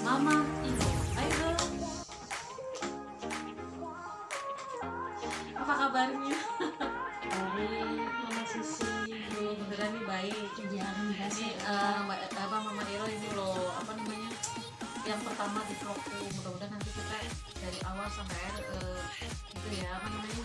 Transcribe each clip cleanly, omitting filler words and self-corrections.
Mama Iro. Ayo, apa kabarnya? Baik, Mama Sisi. Beneran nih baik. Ya, enggak sih. Mama Iro ini loh, apa namanya, yang pertama di vlogku. Mudah-mudahan nanti kita dari awal sampai akhir itu ya, apa namanya,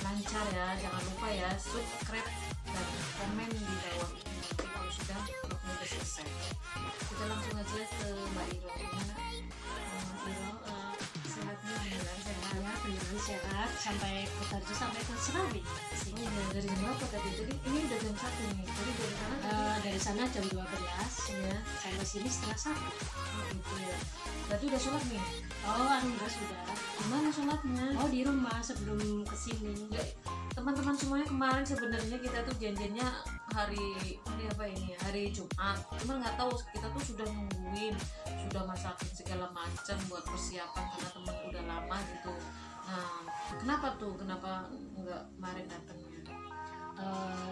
lancar ya. Jangan lupa ya, subscribe dan komen di bawah ini nanti kalau sudah vlognya udah selesai. Kita langsung aja ke Mbak Iro. Gimana Mbak Iro, sehatnya beneran sehat? Ya, beneran sehat sampai Kutarjo sampai ke Serabi. Oh ya, dari jam berapa tadi? Jadi ini udah jam 1 nih. Jadi dari sana Dari sana jam 12 ya. sampai sini setengah 1. Oh gitu ya. Berarti udah sholat nih? Oh, alhamdulillah sudah. Gimana sholatnya? Oh, di rumah sebelum kesini. Ya, teman-teman semuanya, kemarin sebenarnya kita tuh janjiannya hari apa ini ya, hari Jumat. Cuman nggak tahu, kita tuh sudah nungguin, sudah masakin segala macam buat persiapan karena teman udah lama gitu. Nah, kenapa nggak kemarin datangnya?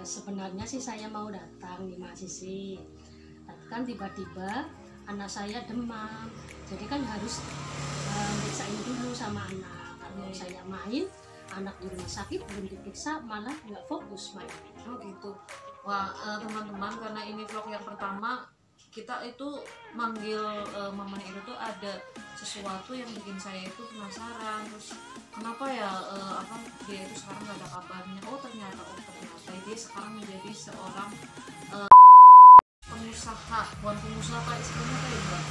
Sebenarnya sih saya mau datang di Mahasiswi, tapi kan tiba-tiba anak saya demam, jadi kan harus periksain dulu sama anak. Kalau saya main, anak di rumah sakit belum diperiksa, malah nggak fokus main. Oh gitu. Wah, teman-teman, karena ini vlog yang pertama, kita itu manggil Mama Iro tuh ada sesuatu yang bikin saya itu penasaran. Terus kenapa ya dia itu sekarang nggak ada kabarnya? Oh ternyata dia sekarang menjadi seorang pengusaha, bukan pengusaha Pak, istilahnya kayak Mbak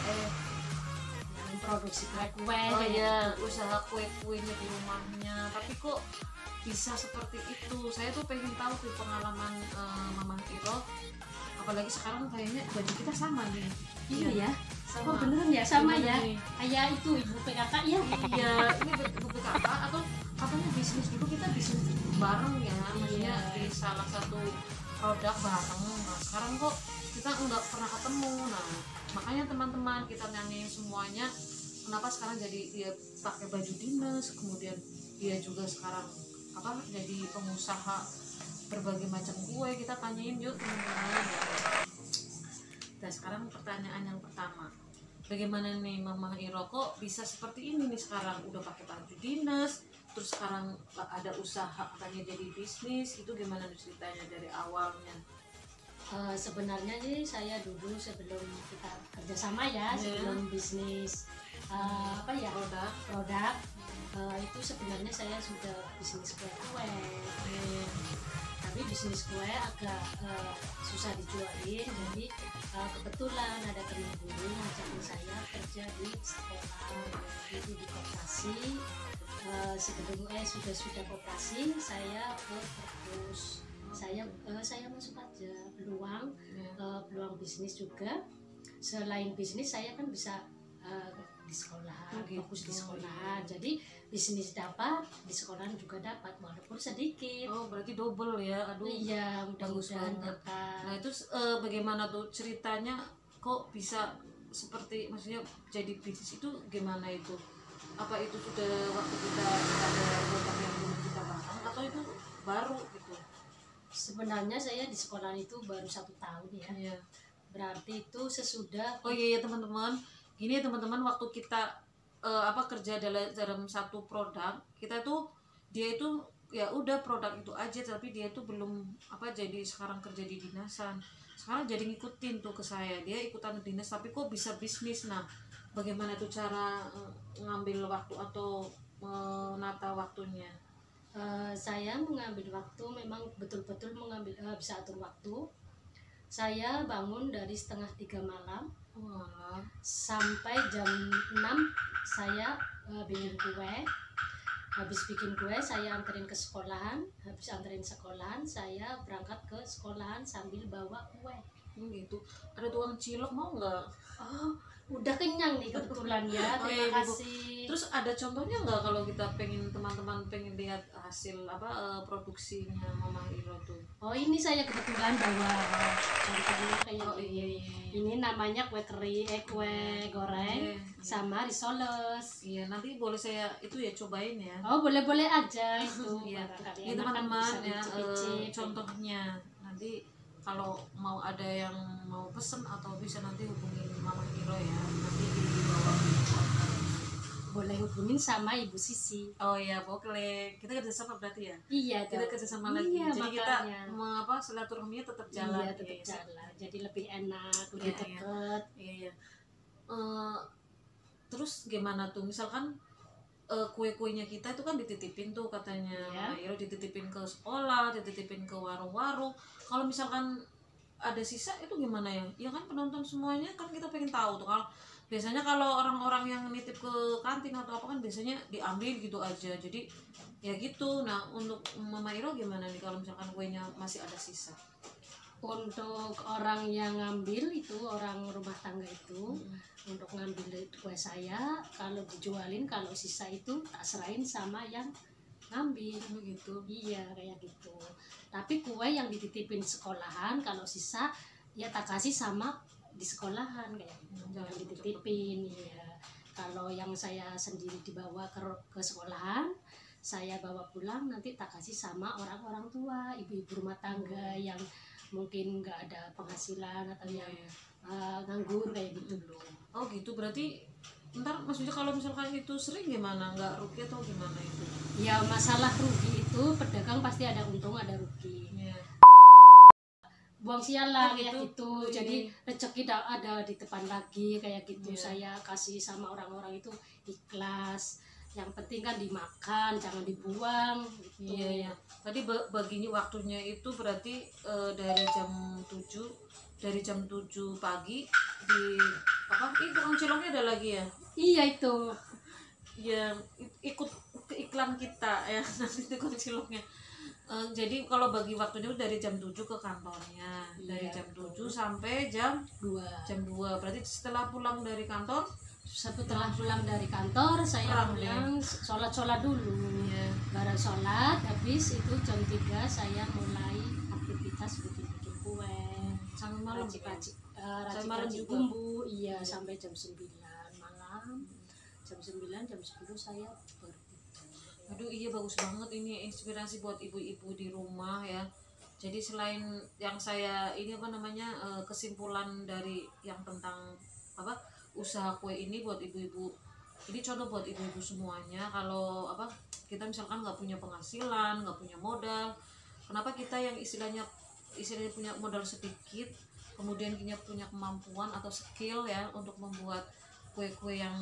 Yang produksi kue-kue, oh kayak ya, gitu. usaha kue-kuenya di rumahnya. Tapi kok bisa seperti itu? Saya tuh pengen tahu tuh pengalaman Mama Iro. Apalagi sekarang kayaknya baju kita sama nih. Iya ya. Sama. Oh beneran ya, sama Gimana ya. nih? Kayak itu ibu PKK ya. Iya, ini BPKK atau katanya bisnis dulu, kita bisnis bareng ya, maksudnya Iya. di salah satu produk bareng. Nah sekarang kok kita nggak pernah ketemu. Nah makanya teman-teman, kita nanyain semuanya, kenapa sekarang jadi dia pakai baju dinas, kemudian dia juga sekarang jadi pengusaha berbagai macam kue. Kita tanyain yuk teman-teman. Nah sekarang pertanyaan yang pertama, bagaimana nih Mama Iro kok bisa seperti ini nih sekarang, udah pakai baju dinas, terus sekarang ada usaha katanya jadi bisnis, itu gimana nih ceritanya dari awalnya? Sebenarnya sih saya dulu sebelum kita kerjasama ya, sebelum bisnis produk itu sebenarnya saya sudah bisnis kue-kue. Tapi bisnis kue agak susah dijualin, jadi kebetulan ada teman guru ngajakin saya kerja di sekolah, itu di koperasi. Sebelum sudah koperasi, saya ke perpus. Saya masuk aja peluang bisnis juga. Selain bisnis saya kan bisa di sekolahan, fokus di sekolahan. Jadi bisnis dapat, di sekolahan juga dapat walaupun sedikit. Oh berarti double ya. Aduh Iya, mudah-mudahan banget. dapat. Nah itu bagaimana tuh ceritanya kok bisa seperti, maksudnya jadi bisnis itu gimana itu? Apa itu sudah waktu kita ada produk yang belum kita bareng, atau itu baru gitu? Sebenarnya saya di sekolahan itu baru 1 tahun ya. Iya. Berarti itu sesudah. Oh iya teman-teman, gini ya teman-teman, waktu kita kerja dalam satu produk, kita tuh dia itu ya udah produk itu aja, tapi dia tuh belum jadi sekarang kerja di dinasan. Sekarang jadi ngikutin tuh ke saya, dia ikutan dinas tapi kok bisa bisnis. Nah bagaimana tuh cara ngambil waktu atau menata waktunya? Saya mengambil waktu, memang betul-betul mengambil bisa atur waktu. Saya bangun dari 2:30 malam sampai jam 6 saya bikin kue. Habis bikin kue saya anterin ke sekolahan. Habis anterin sekolahan saya berangkat ke sekolahan sambil bawa kue. Gitu. Ada tukang cilok mau nggak? Oh, udah kenyang nih kebetulan ya. Oh iya, Terima kasih. Terus ada contohnya nggak kalau kita teman-teman pengen lihat hasil produksinya Mama Iro tuh? Oh ini saya kebetulan bawa contohnya kayak iya. ini namanya kue kering, kue goreng sama risoles. Iya, nanti boleh saya itu ya cobain ya. Oh boleh aja itu. Iya, Barangkali ini enak kan teman-teman bisa ya, dicicip-cicip. contohnya nanti kalau mau ada yang mau pesen atau bisa nanti hubungin Mama Iro ya, nanti di dihubungin sama Ibu Sisi. Oh iya, boleh. Kita kerjasama berarti ya? Iya, Kita dong. kerjasama lagi. Iya, Jadi kita makanya. silaturahminya tetap jalan. Iya, tetap jalan. Jadi lebih enak, lebih Iya, iya. dekat. Iya, iya. Terus gimana tuh? Misalkan kue-kuenya kita itu kan dititipin tuh katanya. Iya. Mama Iro dititipin ke sekolah, dititipin ke warung-warung. Kalau misalkan ada sisa itu gimana ya? Ya kan penonton semuanya kan kita pengen tahu tuh. Kalau biasanya kalau orang-orang yang nitip ke kantin atau apa kan biasanya diambil gitu aja. Jadi ya gitu. Nah, untuk Mama Iro gimana nih kalau misalkan kuenya masih ada sisa? Untuk orang yang ngambil itu, orang rumah tangga itu, untuk ngambil kue saya, kalau dijualin, kalau sisa itu tak serahin sama yang ngambil. Begitu. Iya, kayak gitu. Tapi kue yang dititipin sekolahan, kalau sisa ya tak kasih sama di sekolahan kayak gitu. Jangan Yang dititipin, iya. Kalau yang saya sendiri dibawa ke sekolahan, saya bawa pulang nanti tak kasih sama orang-orang tua, ibu-ibu rumah tangga yang mungkin nggak ada penghasilan atau yang nganggur kayak gitu loh. Oh gitu, berarti ntar maksudnya kalau misalkan itu sering gimana? Nggak rugi atau gimana itu? Ya masalah rugi itu pedagang pasti ada untung ada rugi. Iya. Buang sial lah Oh, kayak gitu. gitu. Iya. Jadi rezeki ada di depan lagi kayak gitu. Iya. Saya kasih sama orang-orang itu ikhlas. Yang penting kan dimakan, jangan dibuang gitu. Iya ya. Tadi baginya waktunya itu berarti dari jam 7 pagi di apa? Tukang ciloknya ada lagi ya? Iya itu. Ya ikut ke iklan kita ya nanti tukang ciloknya. Jadi kalau bagi waktunya itu dari jam 7 ke kantornya. Dari Iya, jam 7 sampai jam 2. 2. Berarti setelah pulang dari kantor Setelah pulang dari kantor saya Perang pulang sholat dulu. ya. Barang sholat habis itu jam 3 saya mulai aktivitas bikin kue, Sampai malam ya? Sampai malam racik-racik juga? bumbu, iya sampai jam 9 malam. Jam 9 jam 10 saya bertidur. Aduh iya, bagus banget ini inspirasi buat ibu-ibu di rumah ya. Jadi selain yang saya ini apa namanya kesimpulan dari yang tentang apa usaha kue ini buat ibu-ibu, ini contoh buat ibu-ibu semuanya. Kalau apa kita misalkan nggak punya penghasilan, nggak punya modal, kenapa kita yang istilahnya punya modal sedikit, kemudian kita punya kemampuan atau skill ya untuk membuat kue-kue yang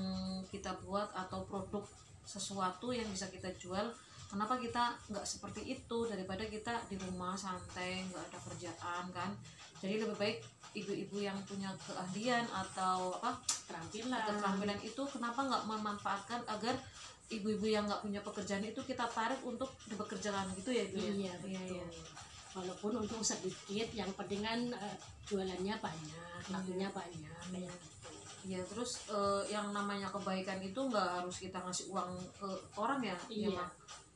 kita buat atau produk sesuatu yang bisa kita jual, kenapa kita nggak seperti itu daripada kita di rumah santai nggak ada kerjaan kan. Jadi lebih baik ibu-ibu yang punya keahlian atau apa keterampilan itu kenapa nggak memanfaatkan agar ibu-ibu yang nggak punya pekerjaan itu kita tarik untuk dipekerjakan gitu ya Ibu ya? Iya betul. Walaupun untung sedikit, yang penting kan jualannya banyak, lakunya banyak kayak gitu. Ya terus yang namanya kebaikan itu nggak harus kita ngasih uang ke orang ya. Iya. Mak.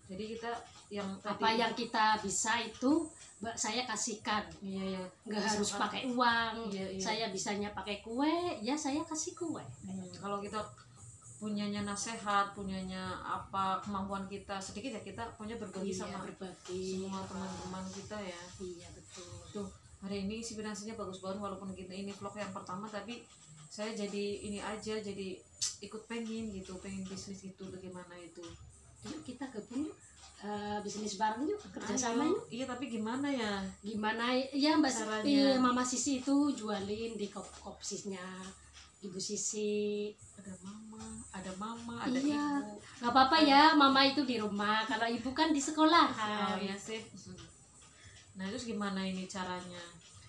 Jadi kita yang Apa yang kita bisa itu saya kasihkan. iya Nggak harus pakai uang. Iya. Saya bisanya pakai kue, ya saya kasih kue. Kalau kita punyanya nasihat, punyanya apa kemampuan kita sedikit ya kita punya berbagi sama berbagi semua teman-teman kita ya. Iya betul. Tuh hari ini inspirasinya bagus banget walaupun kita ini vlog yang pertama, tapi saya jadi ini aja jadi ikut pengen bisnis itu bagaimana itu. Yuk kita gabung bisnis bareng yuk, kerjasama yuk. Iya tapi gimana ya? Gimana ya Mbak Caranya? Mama Sisi itu jualin di kopsisnya Ibu Sisi. Ada mama, ada Iya, ibu. nggak apa-apa ya, Mama itu di rumah. Kalau Ibu kan di sekolah. Oh ya sih. Nah terus gimana ini caranya?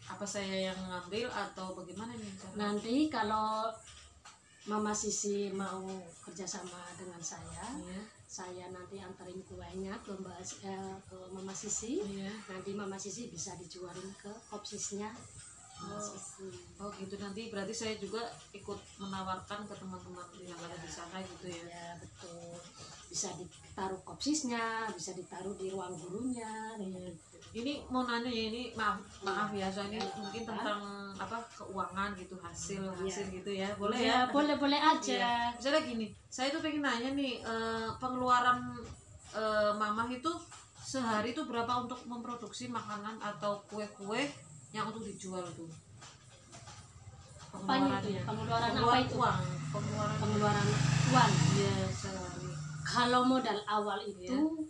Apa saya yang ngambil atau bagaimana ini caranya? Nanti kalau Mama Sisi mau kerjasama dengan Iya. saya nanti anterin kuenya ke ke Mama Sisi. Iya. Nanti Mama Sisi bisa dijualin ke kopsisnya. Oh gitu, nanti berarti saya juga ikut menawarkan ke teman-teman yang ada di sana gitu ya. Ya betul. Bisa ditaruh kopsisnya, bisa ditaruh di ruang gurunya. Ini mau nanya ya, ini maaf ya, soalnya mungkin tentang apa keuangan gitu, hasil gitu ya, boleh ya? Boleh aja. Iya. Misalnya gini, saya tuh pengen nanya nih, pengeluaran mamah itu sehari itu berapa untuk memproduksi makanan atau kue-kue yang untuk dijual tuh? Pengeluaran apa itu? Uang, pengeluaran Pengeluaran uang. iya sehari. Kalau modal awal itu Iya.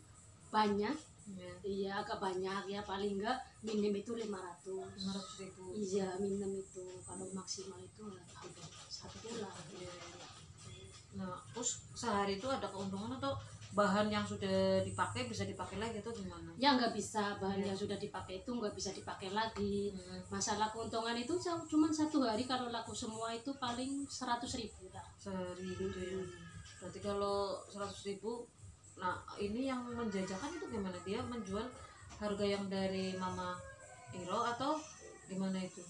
banyak, Ya, iya agak banyak ya, paling enggak minim itu 500. 500.000. Iya minim itu, kalau maksimal itu hampir 1 bulan. Iya. Nah, terus sehari itu ada keuntungan atau bahan yang sudah dipakai bisa dipakai lagi atau gimana? Ya nggak bisa, bahan Iya. yang sudah dipakai itu nggak bisa dipakai lagi. Hmm, Masalah keuntungan itu cuma 1 hari, kalau laku semua itu paling 100.000 lah. sehari gitu ya. Berarti kalau 100.000, nah ini yang menjajakan itu gimana? Dia menjual harga yang dari Mama Iro atau gimana itu?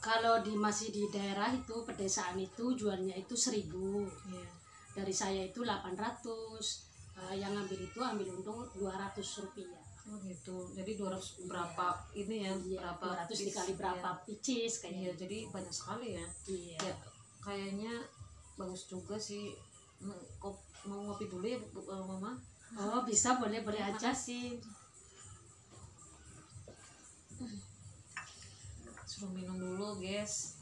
Kalau masih di daerah itu, pedesaan itu jualnya itu 1.000. Iya. Dari saya itu 800. Yang ngambil itu ambil untung 200 rupiah. Oh gitu. Jadi 200 berapa ini ya? Iya, Berapa 200 piece, dikali berapa ya. picis Iya, kayaknya. jadi banyak sekali ya. Iya. Ya, kayaknya bagus juga sih. Mau ngopi dulu ya, Mama? Oh bisa, boleh aja. Makasih. Suruh minum dulu, guys.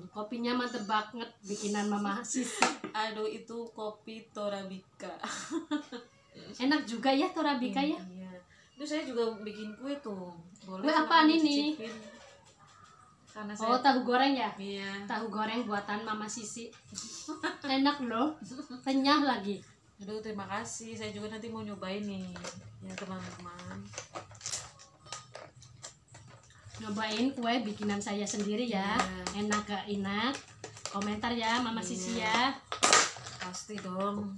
Kopinya mantep banget, bikinan Mama Sisi. Aduh, itu kopi Torabika. Enak juga ya Torabika ya. Iya. Itu saya juga bikin kue tuh. Boleh Kue silahkan apaan ini? dicicipin. Karena Oh saya tahu goreng ya. iya. Tahu goreng buatan Mama Sisi. Enak loh, renyah lagi. Aduh, terima kasih. Saya juga nanti mau nyobain nih. Ya, teman-teman. Nyobain kue bikinan saya sendiri ya. Iya. Enak gak enak? Komentar ya Mama Iya. Sisi ya. Pasti dong.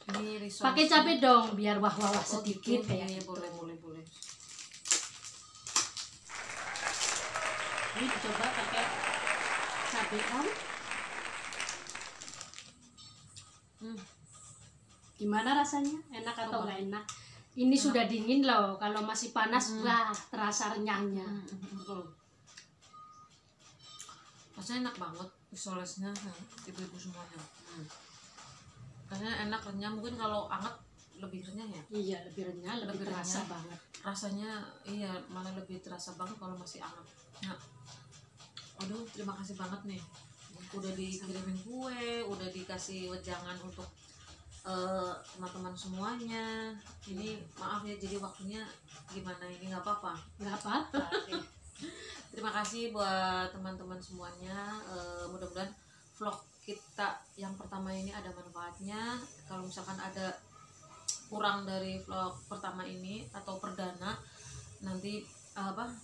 Ini risol. Pakai cabai dong biar wah-wah Oh, sedikit gitu. kayak Iya, gitu. boleh. Ini coba pakai cabai kan. Gimana rasanya? Enak atau Coba. nggak enak? Ini sudah dingin loh. Kalau masih panas, wah terasa renyahnya. Betul. Rasanya enak banget risolesnya, ibu-ibu semuanya. Rasanya enak, renyah. Mungkin kalau anget lebih renyah ya. Iya, lebih renyah, lebih Lebih terasa renyah. banget. Rasanya iya, malah lebih terasa banget kalau masih anget. Nah, aduh, terima kasih banget nih. Udah dikirimin kue, udah dikasih wejangan untuk teman-teman semuanya. Ini maaf ya, jadi waktunya gimana ini, nggak apa-apa. Nggak apa-apa. Terima kasih buat teman-teman semuanya. Mudah-mudahan vlog kita yang pertama ini ada manfaatnya. Kalau misalkan ada kurang dari vlog pertama ini atau perdana, nanti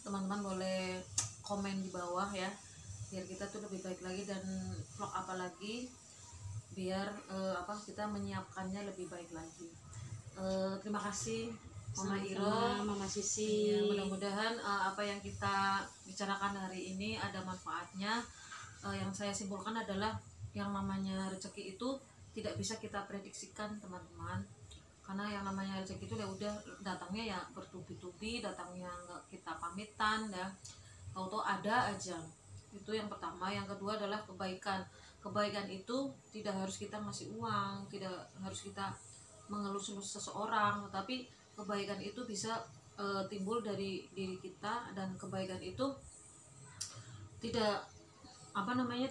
teman-teman boleh komen di bawah ya, biar kita tuh lebih baik lagi, dan vlog apa lagi biar kita menyiapkannya lebih baik lagi. Terima kasih Mama Iro. Sama-sama, Mama Sisi. Ya, mudah-mudahan apa yang kita bicarakan hari ini ada manfaatnya. Yang saya simpulkan adalah yang namanya rezeki itu tidak bisa kita prediksikan, teman-teman. Karena yang namanya rezeki itu ya udah datangnya ya bertubi-tubi, datangnya nggak kita pamitan ya. Tahu-tahu ada aja. Itu yang pertama. Yang kedua adalah kebaikan. Kebaikan itu tidak harus kita ngasih uang, tidak harus kita mengelus-elus seseorang, tetapi kebaikan itu bisa timbul dari diri kita, dan kebaikan itu tidak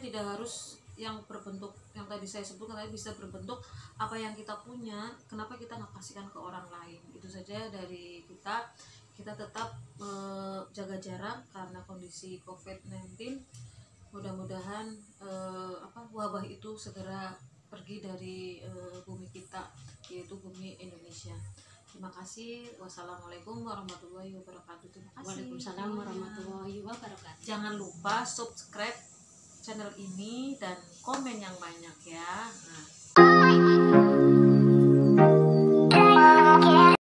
tidak harus yang berbentuk yang tadi saya sebutkan, tadi bisa berbentuk apa yang kita punya. Kenapa kita nggak kasihkan ke orang lain? Itu saja dari kita. Kita tetap jaga jarak karena kondisi COVID-19. Mudah-mudahan wabah itu segera pergi dari bumi kita, yaitu bumi Indonesia. Terima kasih. Wassalamualaikum warahmatullahi wabarakatuh. Terima kasih. Waalaikumsalam warahmatullahi wabarakatuh. Jangan lupa subscribe channel ini dan komen yang banyak ya. Nah.